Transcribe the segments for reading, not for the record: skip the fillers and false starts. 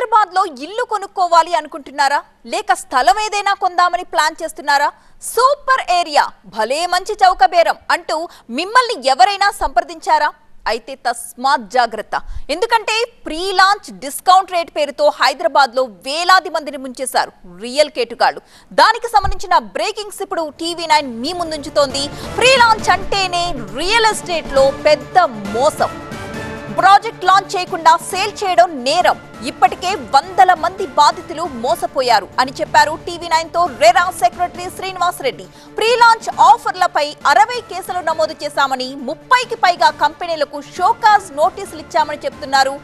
హైదరాబాద్లో ఇల్లు కొనుక్కోవాలి అనుకుంటున్నారా లేక స్థలం ఏదైనా కొందామని ప్లాన్ చేస్తున్నారా? సూపర్ ఏరియా, భలే మంచి చౌక బేరం అంటూ మిమ్మల్ని ఎవరైనా సంప్రదించారా? అయితే తస్మాత్ జాగ్రత్త, ఎందుకంటే ప్రీ లాంచ్ డిస్కౌంట్ రేట్ పేరుతో హైదరాబాద్లో వేలాది మందిని ముంచేశారు రియల్ కేటుగాళ్లు. దానికి సంబంధించిన బ్రేకింగ్స్ ఇప్పుడు TV9 మీ ముందుంచుతోంది. ప్రీ లాంచ్ అంటేనే రియల్ ఎస్టేట్లో పెద్ద మోసం. ప్రాజెక్ట్ లాంచ్ చేయకుండా సేల్ చేయడం నేరం. ఇప్పటికే వందల మంది బాధితులు మోసపోయారు అని చెప్పారు TV9 తో RERA secretary Srinivas Reddy. Pre launch ఆఫర్లపై 60 కేసులు నమోదు చేశామని, 30కి పైగా కంపెనీలకు షోకాజ్ నోటీసులు ఇచ్చామని చెప్తున్నారు.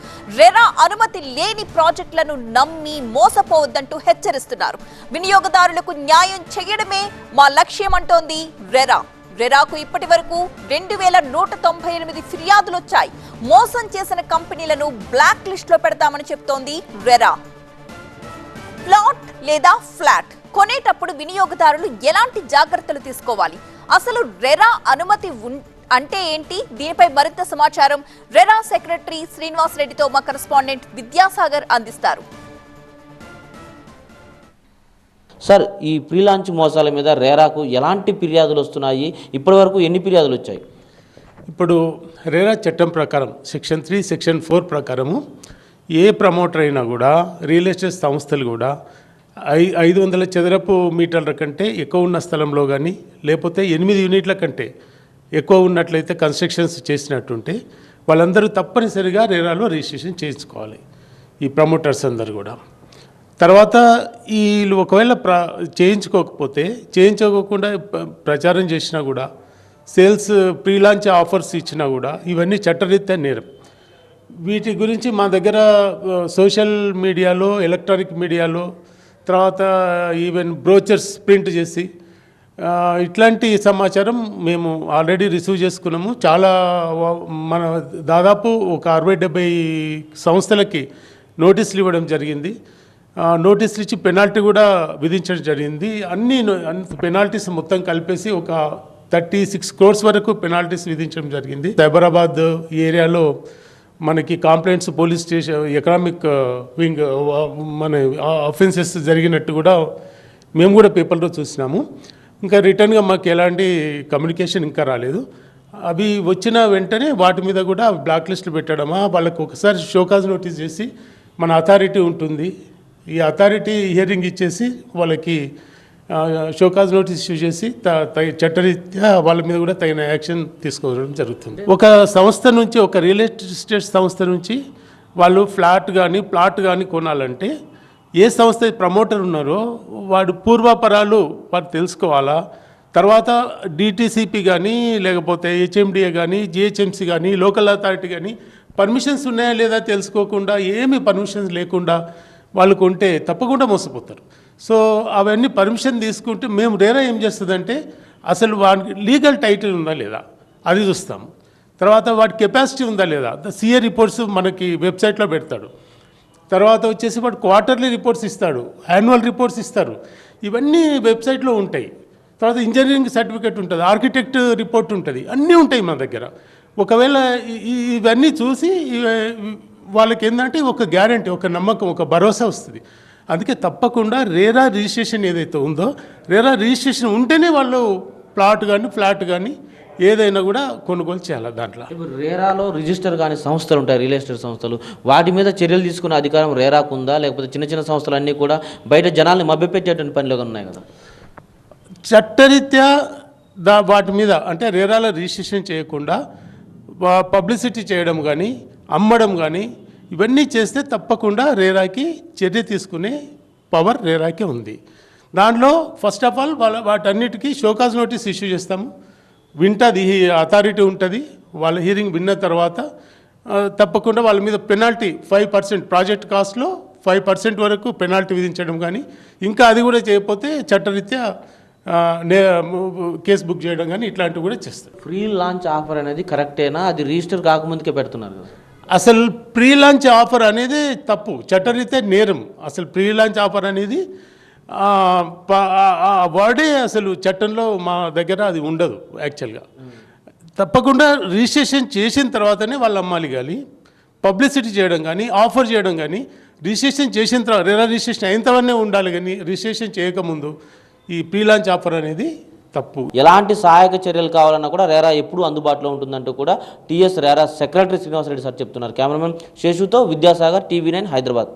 రెరా అనుమతి లేని ప్రాజెక్టులను నమ్మి మోసపోవద్దంటూ హెచ్చరిస్తున్నారు. వినియోగదారులకు న్యాయం చేయడమే మా లక్ష్యం అంటోంది రెరా. రెరాకు ఇప్పటి వరకు 2198 ఫిర్యాదులు వచ్చాయి. మోసం చేసిన కంపెనీలను బ్లాక్ లిస్ట్ లో పెడతామని చెప్తోంది రెరా. ప్లాట్ లేదా ఫ్లాట్ కొనేటప్పుడు వినియోగదారులు ఎలాంటి జాగ్రత్తలు తీసుకోవాలి? అసలు రెరా అనుమతి అంటే ఏంటి? దీనిపై మరింత సమాచారం రెరా సెక్రటరీ శ్రీనివాస్ రెడ్డితో మా కరెస్పాండెంట్ విద్యాసాగర్ అందిస్తారు. సార్, ఈ ప్రీ లాంచ్ మోసాల మీద రేరాకు ఎలాంటి ఫిర్యాదులు వస్తున్నాయి? ఇప్పటి వరకు ఎన్ని ఫిర్యాదులు వచ్చాయి? ఇప్పుడు రేరా చట్టం ప్రకారం సెక్షన్ 3, సెక్షన్ 4 ప్రకారము ఏ ప్రమోటర్ అయినా కూడా, రియల్ ఎస్టేట్ సంస్థలు కూడా 500 చదరపు మీటర్ల కంటే ఎక్కువ ఉన్న స్థలంలో కానీ, లేకపోతే 8 యూనిట్ల కంటే ఎక్కువ ఉన్నట్లయితే కన్స్ట్రక్షన్స్ చేసినట్టుంటే వాళ్ళందరూ తప్పనిసరిగా రేరాలో రిజిస్ట్రేషన్ చేయించుకోవాలి, ఈ ప్రమోటర్స్ అందరు కూడా. తర్వాత వీళ్ళు ఒకవేళ చేయించుకోకుండా ప్రచారం చేసినా కూడా, సేల్స్ ప్రీ లాంచ్ ఆఫర్స్ ఇచ్చినా కూడా ఇవన్నీ చట్టరీత్యా నేరం. వీటి గురించి మా దగ్గర సోషల్ మీడియాలో, ఎలక్ట్రానిక్ మీడియాలో, తర్వాత ఈవెన్ బ్రోచర్స్ ప్రింట్ చేసి ఇట్లాంటి సమాచారం మేము ఆల్రెడీ రిసీవ్ చేసుకున్నాము. చాలా మన దాదాపు ఒక 60-70 సంస్థలకి నోటీసులు ఇవ్వడం జరిగింది. నోటీసులు ఇచ్చి పెనాల్టీ కూడా విధించడం జరిగింది. అన్ని పెనాల్టీస్ మొత్తం కలిపేసి ఒక 36 crores వరకు పెనాల్టీస్ విధించడం జరిగింది. సైబరాబాద్ ఈ ఏరియాలో మనకి complaints police station economic wing మన అఫెన్సెస్ జరిగినట్టు కూడా మేము కూడా పేపర్లో చూసినాము. ఇంకా రిటర్న్గా మాకు ఎలాంటి కమ్యూనికేషన్ ఇంకా రాలేదు. అవి వచ్చిన వెంటనే వాటి మీద కూడా బ్లాక్ లిస్టులు పెట్టడమా, వాళ్ళకు ఒకసారి షోకాజ్ నోటీస్ చేసి మన అథారిటీ ఉంటుంది, ఈ అథారిటీ హియరింగ్ ఇచ్చేసి వాళ్ళకి షోకాజ్ నోటీస్ ఇష్యూ చేసి చట్టరీత్యా వాళ్ళ మీద కూడా తగిన యాక్షన్ తీసుకోవడం జరుగుతుంది. ఒక సంస్థ నుంచి, ఒక రియల్ ఎస్టేట్ సంస్థ నుంచి వాళ్ళు ఫ్లాట్ కానీ ప్లాట్ కానీ కొనాలంటే ఏ సంస్థ ప్రమోటర్ ఉన్నారో వాడు పూర్వాపరాలు వారు తెలుసుకోవాలా. తర్వాత DTCP కానీ, లేకపోతే HMDA కానీ, GHMC కానీ, లోకల్ అథారిటీ కానీ పర్మిషన్స్ ఉన్నాయా లేదా తెలుసుకోకుండా, ఏమి పర్మిషన్స్ లేకుండా వాళ్ళు కొంటే తప్పకుండా మోసపోతారు. సో అవన్నీ పర్మిషన్ తీసుకుంటే మేము రేరా ఏం చేస్తుందంటే అసలు వాడికి లీగల్ టైటిల్ ఉందా లేదా అది చూస్తాము. తర్వాత వాడి కెపాసిటీ ఉందా లేదా, CA రిపోర్ట్స్ మనకి వెబ్సైట్లో పెడతాడు. తర్వాత వచ్చేసి వాడు క్వార్టర్లీ రిపోర్ట్స్ ఇస్తాడు, యాన్యువల్ రిపోర్ట్స్ ఇస్తారు, ఇవన్నీ వెబ్సైట్లో ఉంటాయి. తర్వాత ఇంజనీరింగ్ సర్టిఫికేట్ ఉంటుంది, ఆర్కిటెక్ట్ రిపోర్ట్ ఉంటుంది, అన్నీ ఉంటాయి మన దగ్గర. ఒకవేళ ఇవన్నీ చూసి వాళ్ళకి ఏంటంటే ఒక గ్యారంటీ, ఒక నమ్మకం, ఒక భరోసా వస్తుంది. అందుకే తప్పకుండా రేరా రిజిస్ట్రేషన్ ఏదైతే ఉందో, రేరా రిజిస్ట్రేషన్ ఉంటేనే వాళ్ళు ప్లాట్ కానీ ఫ్లాట్ కానీ ఏదైనా కూడా కొనుగోలు చేయాలి. దాంట్లో ఇప్పుడు రేరాలో రిజిస్టర్ కానీ సంస్థలు ఉంటాయి, రియల్ ఎస్టేట్ సంస్థలు, వాటి మీద చర్యలు తీసుకునే అధికారం రేరాకు ఉందా, లేకపోతే చిన్న చిన్న సంస్థలు అన్నీ కూడా బయట జనాల్ని మభ్యపెట్టేటువంటి పనిలో ఉన్నాయి కదా? చట్టరీత్యా వాటి మీద అంటే రేరాలో రిజిస్ట్రేషన్ చేయకుండా పబ్లిసిటీ చేయడం కానీ, అమ్మడం కానీ ఇవన్నీ చేస్తే తప్పకుండా రేరాకి చర్య తీసుకునే పవర్ రేరాకి ఉంది. దాంట్లో ఫస్ట్ ఆఫ్ ఆల్ వాటన్నిటికీ షోకాజ్ నోటీస్ ఇష్యూ చేస్తాము. వింటుంది అథారిటీ ఉంటుంది, వాళ్ళ హియరింగ్ విన్న తర్వాత తప్పకుండా వాళ్ళ మీద పెనాల్టీ 5%, ప్రాజెక్ట్ కాస్ట్లో 5% వరకు పెనాల్టీ విధించడం కానీ, ఇంకా అది కూడా చేయకపోతే చట్టరీత్యా కేసు బుక్ చేయడం కానీ ఇట్లాంటివి కూడా చేస్తారు. ప్రీ లాంచ్ ఆఫర్ అనేది కరెక్టేనా? అది రిజిస్టర్ కాకముందుకే పెడుతున్నారు కదా? అసలు ప్రీ లాంచ్ ఆఫర్ అనేది తప్పు, చట్టరీత్యా నేరం. అసలు ప్రీ లాంచ్ ఆఫర్ అనేది వర్డే అసలు చట్టంలో మా దగ్గర అది ఉండదు యాక్చువల్గా. తప్పకుండా రిజిస్ట్రేషన్ చేసిన తర్వాతనే వాళ్ళు అమ్మాలి. కానీ పబ్లిసిటీ చేయడం కానీ ఆఫర్ చేయడం కానీ రిజిస్ట్రేషన్ చేసిన తర్వాత రెరా రిజిస్ట్రేషన్ అయిన తర్వాతనే ఉండాలి కానీ రిజిస్ట్రేషన్ చేయకముందు ఈ ప్రీ లాంచ్ ఆఫర్ అనేది తప్పు. ఎలాంటి సహాయక చర్యలు కావాలన్నా కూడా రేరా ఎప్పుడూ అందుబాటులో ఉంటుందంటూ కూడా TS RERA secretary Srinivasareddy sir చెప్తున్నారు. కెమెరామెన్ శేషుతో విద్యాసాగర్, టీవీ9 హైదరాబాద్.